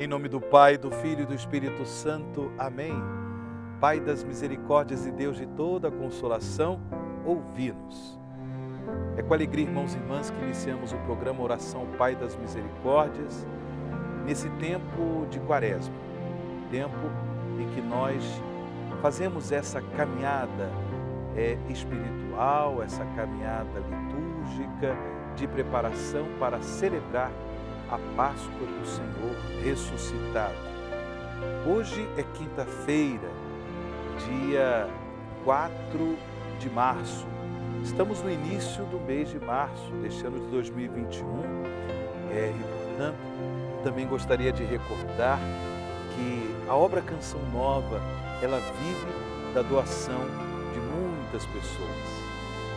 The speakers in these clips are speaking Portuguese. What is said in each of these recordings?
Em nome do Pai, do Filho e do Espírito Santo. Amém. Pai das misericórdias e Deus de toda consolação, ouvi-nos. É com alegria, irmãos e irmãs, que iniciamos o programa Oração Pai das Misericórdias, nesse tempo de Quaresma, tempo em que nós fazemos essa caminhada espiritual, essa caminhada litúrgica de preparação para celebrar a Páscoa do Senhor ressuscitado. Hoje é quinta-feira, dia 4 de março. Estamos no início do mês de março deste ano de 2021 e, portanto, também gostaria de recordar que a obra Canção Nova, ela vive da doação de muitas pessoas.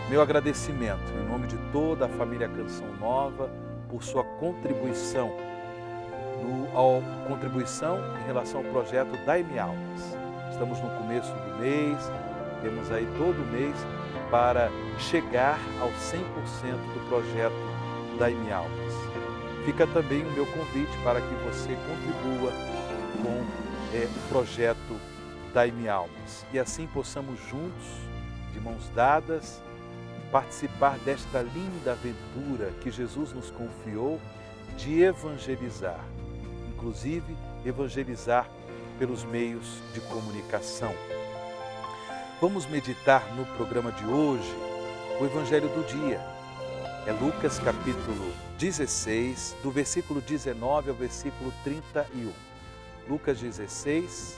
Meu agradecimento em nome de toda a família Canção Nova por sua contribuição em relação ao projeto Dai-me Almas. Estamos no começo do mês, temos aí todo mês para chegar ao 100% do projeto Dai-me Almas. Fica também o meu convite para que você contribua com o projeto Dai-me Almas. E assim possamos juntos, de mãos dadas, participar desta linda aventura que Jesus nos confiou de evangelizar. Inclusive, evangelizar pelos meios de comunicação. Vamos meditar no programa de hoje o Evangelho do dia. É Lucas capítulo 16, do versículo 19 ao versículo 31. Lucas 16,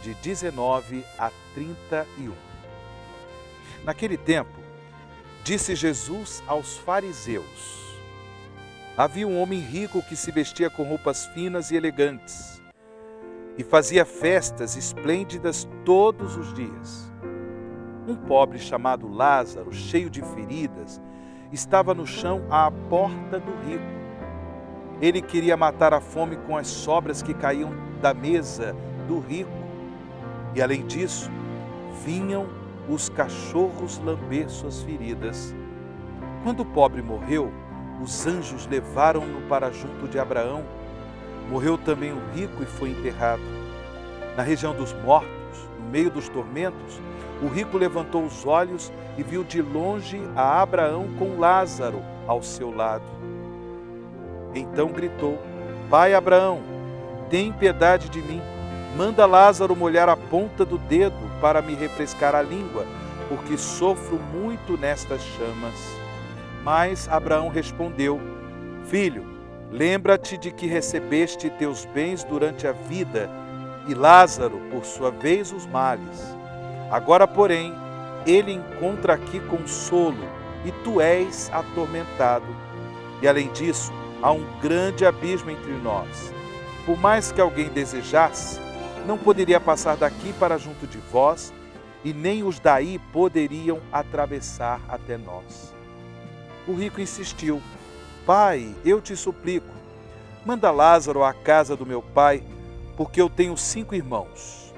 de 19 a 31. Naquele tempo, disse Jesus aos fariseus: havia um homem rico que se vestia com roupas finas e elegantes e fazia festas esplêndidas todos os dias. Um pobre chamado Lázaro, cheio de feridas, estava no chão à porta do rico. Ele queria matar a fome com as sobras que caíam da mesa do rico. E além disso, vinham os cachorros lamber suas feridas. Quando o pobre morreu, os anjos levaram-no para junto de Abraão. Morreu também o rico e foi enterrado. Na região dos mortos, no meio dos tormentos, o rico levantou os olhos e viu de longe a Abraão com Lázaro ao seu lado. Então gritou: Pai Abraão, tem piedade de mim. Manda Lázaro molhar a ponta do dedo para me refrescar a língua, porque sofro muito nestas chamas. Mas Abraão respondeu: Filho, lembra-te de que recebeste teus bens durante a vida e Lázaro, por sua vez, os males. Agora, porém, ele encontra aqui consolo e tu és atormentado. E além disso, há um grande abismo entre nós. Por mais que alguém desejasse, não poderia passar daqui para junto de vós, e nem os daí poderiam atravessar até nós. O rico insistiu: Pai, eu te suplico, manda Lázaro à casa do meu pai, porque eu tenho 5 irmãos.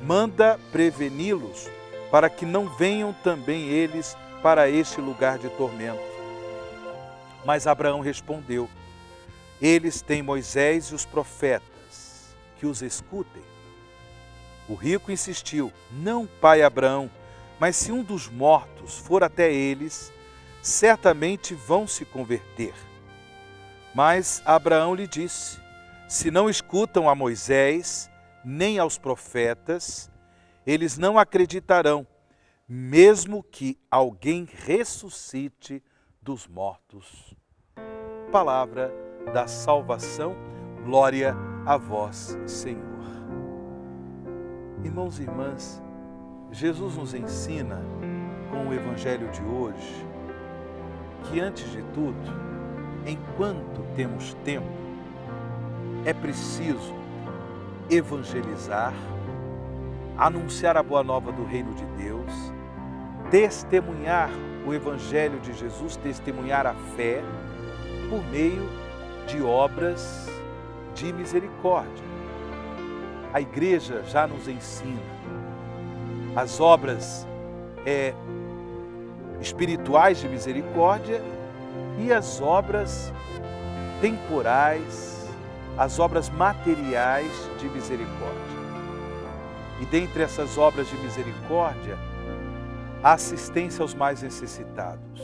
Manda preveni-los, para que não venham também eles para este lugar de tormento. Mas Abraão respondeu: Eles têm Moisés e os profetas, que os escutem. O rico insistiu: Não, pai Abraão, mas se um dos mortos for até eles, certamente vão se converter. Mas Abraão lhe disse: Se não escutam a Moisés, nem aos profetas, eles não acreditarão, mesmo que alguém ressuscite dos mortos. Palavra da salvação, glória a vós, Senhor. Irmãos e irmãs, Jesus nos ensina com o Evangelho de hoje que, antes de tudo, enquanto temos tempo, é preciso evangelizar, anunciar a boa nova do reino de Deus, testemunhar o Evangelho de Jesus, testemunhar a fé por meio de obras de misericórdia. A igreja já nos ensina as obras espirituais de misericórdia e as obras temporais, as obras materiais de misericórdia. E dentre essas obras de misericórdia, a assistência aos mais necessitados.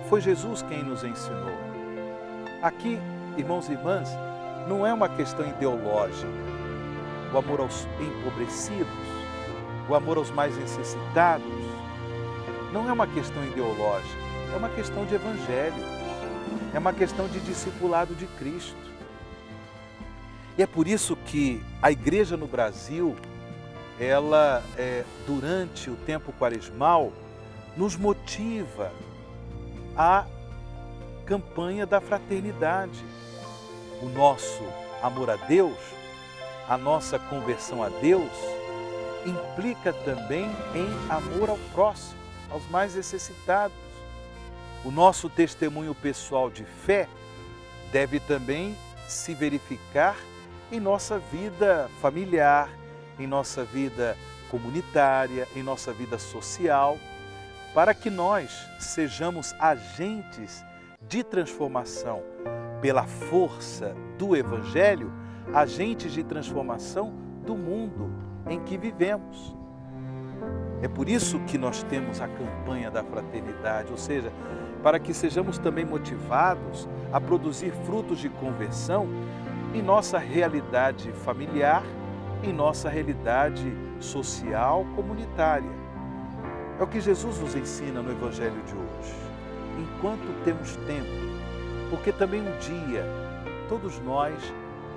Foi Jesus quem nos ensinou. Aqui, irmãos e irmãs, não é uma questão ideológica. O amor aos empobrecidos, o amor aos mais necessitados, não é uma questão ideológica, é uma questão de evangelho, é uma questão de discipulado de Cristo. E é por isso que a igreja no Brasil, ela, durante o tempo quaresmal, nos motiva à campanha da fraternidade. O nosso amor a Deus, a nossa conversão a Deus, implica também em amor ao próximo, aos mais necessitados. O nosso testemunho pessoal de fé deve também se verificar em nossa vida familiar, em nossa vida comunitária, em nossa vida social, para que nós sejamos agentes de transformação pela força do Evangelho, agentes de transformação do mundo em que vivemos. É por isso que nós temos a campanha da fraternidade, ou seja, para que sejamos também motivados a produzir frutos de conversão em nossa realidade familiar, em nossa realidade social, comunitária. É o que Jesus nos ensina no Evangelho de hoje. Enquanto temos tempo, porque também um dia todos nós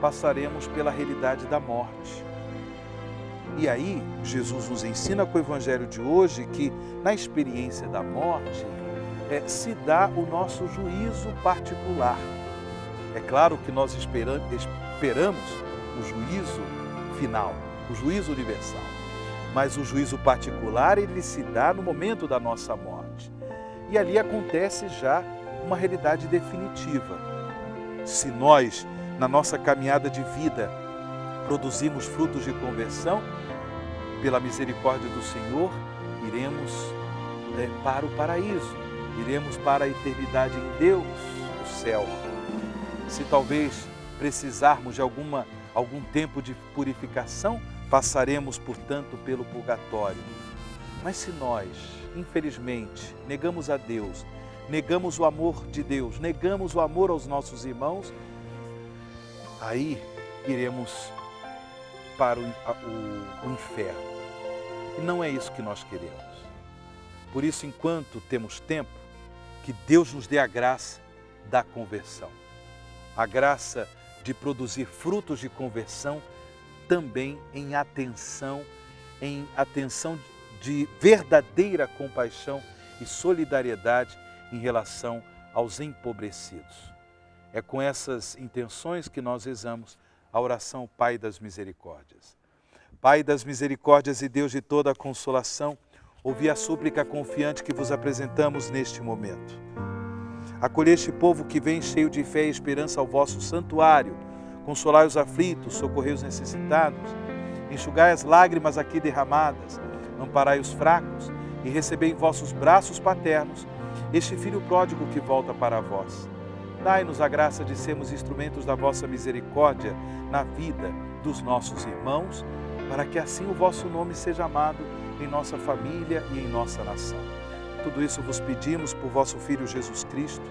passaremos pela realidade da morte. E aí, Jesus nos ensina com o Evangelho de hoje que na experiência da morte se dá o nosso juízo particular. É claro que nós esperamos o juízo final, o juízo universal. Mas o juízo particular, ele se dá no momento da nossa morte. E ali acontece já uma realidade definitiva. Se nós, na nossa caminhada de vida, produzimos frutos de conversão, pela misericórdia do Senhor, iremos para o paraíso, iremos para a eternidade em Deus, o céu. Se talvez precisarmos de algum tempo de purificação, passaremos, portanto, pelo purgatório. Mas se nós, infelizmente, negamos a Deus, negamos o amor de Deus, negamos o amor aos nossos irmãos, aí iremos para o inferno. E não é isso que nós queremos. Por isso, enquanto temos tempo, que Deus nos dê a graça da conversão. A graça de produzir frutos de conversão também em atenção de verdadeira compaixão e solidariedade em relação aos empobrecidos. É com essas intenções que nós rezamos a oração Pai das Misericórdias. Pai das misericórdias e Deus de toda a consolação, ouvi a súplica confiante que vos apresentamos neste momento. Acolhei este povo que vem cheio de fé e esperança ao vosso santuário, consolai os aflitos, socorrei os necessitados, enxugai as lágrimas aqui derramadas, amparai os fracos e recebei em vossos braços paternos este Filho pródigo que volta para vós. Dai-nos a graça de sermos instrumentos da vossa misericórdia na vida dos nossos irmãos, para que assim o vosso nome seja amado em nossa família e em nossa nação. Tudo isso vos pedimos por vosso Filho Jesus Cristo,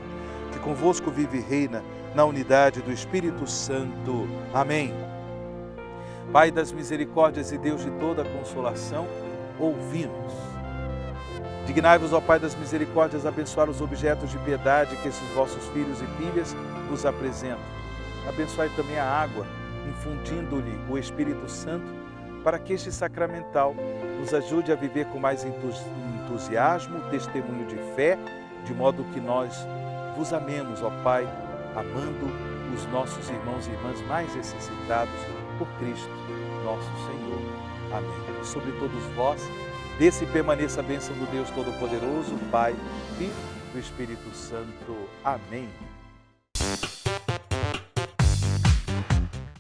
que convosco vive e reina na unidade do Espírito Santo. Amém. Pai das misericórdias e Deus de toda a consolação, ouvi-nos. Dignai-vos, ó Pai das misericórdias, abençoar os objetos de piedade que esses vossos filhos e filhas vos apresentam. Abençoai também a água, infundindo-lhe o Espírito Santo, para que este sacramental nos ajude a viver com mais entusiasmo, testemunho de fé, de modo que nós vos amemos, ó Pai, amando os nossos irmãos e irmãs mais necessitados por Cristo, nosso Senhor. Amém. E sobre todos vós, desça e permaneça a bênção do Deus Todo-Poderoso, Pai, Filho e do Espírito Santo. Amém.